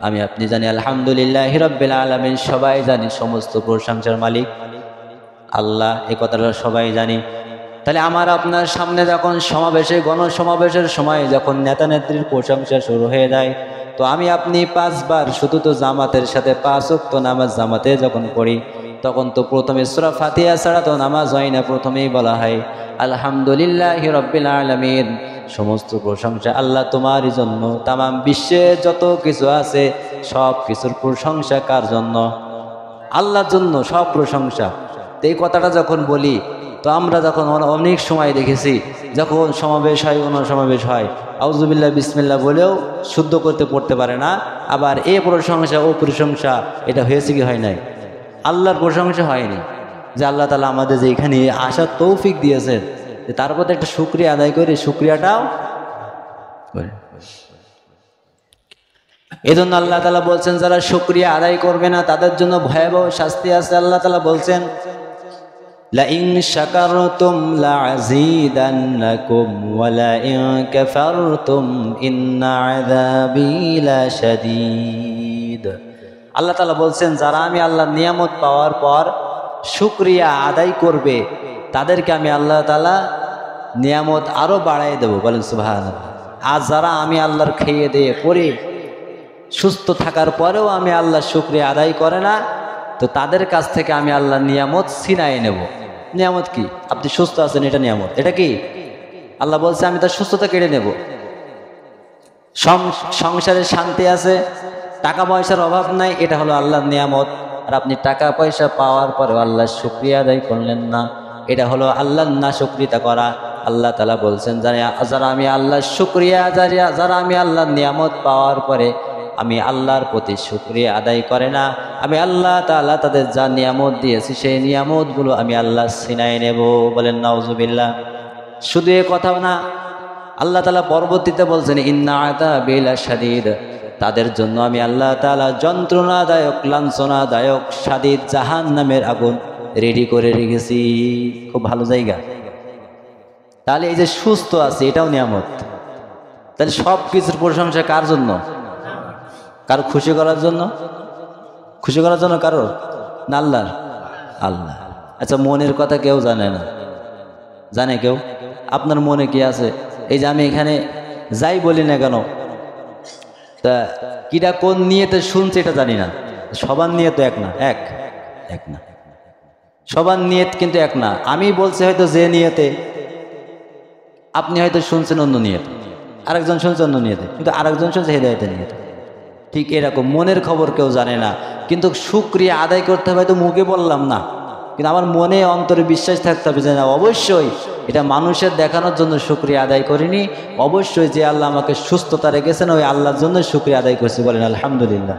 আমি আপনি জানি আলহামদুলিল্লাহি রাব্বিল আলামিন, সবাই জানি সমস্ত প্রশংসার মালিক আল্লাহ, এই কথাটা সবাই জানি। তাহলে আমার আপনার সামনে যখন সমাবেশে গণসমাবেশের সময় যখন নেতা নেত্রীর প্রশংসা শুরু হয়ে যায়, তো আমি আপনি 5 বার শুধু তো জামাতের সাথে 5 ওয়াক্ত নামাজ জামাতে যখন পড়ি, তখন তো প্রথমে সূরা ফাতিহা ছাড়া তো নামাজ হয় না। প্রথমেই বলা হয় আলহামদুলিল্লাহি রাব্বিল আলামিন, সমস্ত প্রশংসা আল্লাহ তোমারই জন্য। তামাম বিশ্বে যত কিছু আছে সব কিছুর প্রশংসা কার জন্য? আল্লাহর জন্য সব প্রশংসা। তো এই কথাটা যখন বলি, তো আমরা যখন অনেক সময় দেখেছি যখন সমাবেশ হয়, সমাবেশ হয়, আউযুবিল্লাহ বিসমিল্লাহ বলেও শুদ্ধ করতে পড়তে পারে না। আবার এ প্রশংসা ও প্রশংসা, এটা হয়েছে কি হয় নাই? আল্লাহর প্রশংসা হয়নি, যে আল্লাহ তাআলা আমাদের যে এখানে আসার তৌফিক দিয়েছেন, তার প্রতি একটা শুকরিয়া আদায় করে শুকরিয়াটাও করে। এজন্য আল্লাহ তাআলা বলছেন যারা শুকরিয়া আদায় করবে না তাদের জন্য ভয়াবহ শাস্তি আছে। আল্লাহ তাআলা বলছেন লাইন শাকারতুম লাযীদান্নাকুম ওয়া লাইন কাফারতুম ইন্না আযাবী লাশাদীদ। আল্লাহ তাআলা বলছেন যারা আমি আল্লাহর নিয়ামত পাওয়ার পর শুকরিয়া আদায় করবে তাদেরকে আমি আল্লাহ তাআলা নিয়ামত আরো বাড়াই দেব। বলেন সুবহানাল্লাহ। আর যারা আমি আল্লাহর খেয়ে দিয়ে পরে সুস্থ থাকার পরেও আমি আল্লাহর শুকরিয়া আদায় করে না, তো তাদের কাছ থেকে আমি আল্লাহর নিয়ামত ছিনাই নেব। নিয়ামত কি? আপনি সুস্থ আছেন, এটা নিয়ামত। এটা কি? আল্লাহ বলছে আমি তার সুস্থতা কেড়ে নেব। সংসারে শান্তি আছে, টাকা পয়সার অভাব নাই, এটা হলো আল্লাহর নিয়ামত। আর আপনি টাকা পয়সা পাওয়ার পরেও আল্লাহর শুকরিয়া আদায় করলেন না, এটা হলো আল্লাহর নাশুকরিতা করা। আল্লাহ তাআলা বলছেন যারা আমি আল্লাহর শুকরিয়া, যারা আমি আল্লাহর নিয়ামত পাওয়ার পরে আমি আল্লাহর প্রতি শুকরিয়া আদায় করে না, আমি আল্লাহ তাআলা তাদের যা নিয়ামত দিয়েছি সেই নিয়ামতগুলো আমি আল্লাহ ছিনাই নেব। বলেন নাউজুবিল্লাহ। শুধু এ কথাও না, আল্লাহ তাআলা পরবর্তীতে বলছেন ইন্না আযাবী লাশাদীদ, তাদের জন্য আমি আল্লাহ তাআলা যন্ত্রণাদায়ক, লাঞ্ছনাদায়ক শাদীদ জাহান্নামের আগুন রেডি করে রেখেছি। খুব ভালো জায়গা। তাহলে এই যে সুস্থ আছে এটাও নিয়ামত। তাহলে সব কিছুর প্রশংসা কার জন্য? কারো খুশি করার জন্য? খুশি করার জন্য কারোর না? আল্লাহর। আল্লাহ। আচ্ছা, মনের কথা কেউ জানে না, জানে কেউ? আপনার মনে কি আছে? এই যে আমি এখানে যাই বলি না কেন, তা কিরা কোন নিয়েতে শুনছে এটা জানি না। সবার নিয়ত এক না, এক না, সবার নিয়ত কিন্তু এক না। আমি বলছি হয়তো যে নিয়তে, আপনি হয়তো শুনছেন অন্য নিয়তে, আরেকজন শুনছে অন্য নিয়তে, কিন্তু আরেকজন শুনছে হেদায়েতের নিয়তে। ঠিক এরকম মনের খবর কেউ জানে না, কিন্তু শুকরিয়া আদায় করতে হবে। হয়তো মুখে বললাম না, কিন্তু আমার মনে অন্তরে বিশ্বাস থাকতে হবে যে না, অবশ্যই এটা মানুষের দেখানোর জন্য শুকরিয়া আদায় করিনি, অবশ্যই যে আল্লাহ আমাকে সুস্থতা রেখেছেন ওই আল্লাহর জন্য শুকরিয়া আদায় করছি। বলেন আলহামদুলিল্লাহ।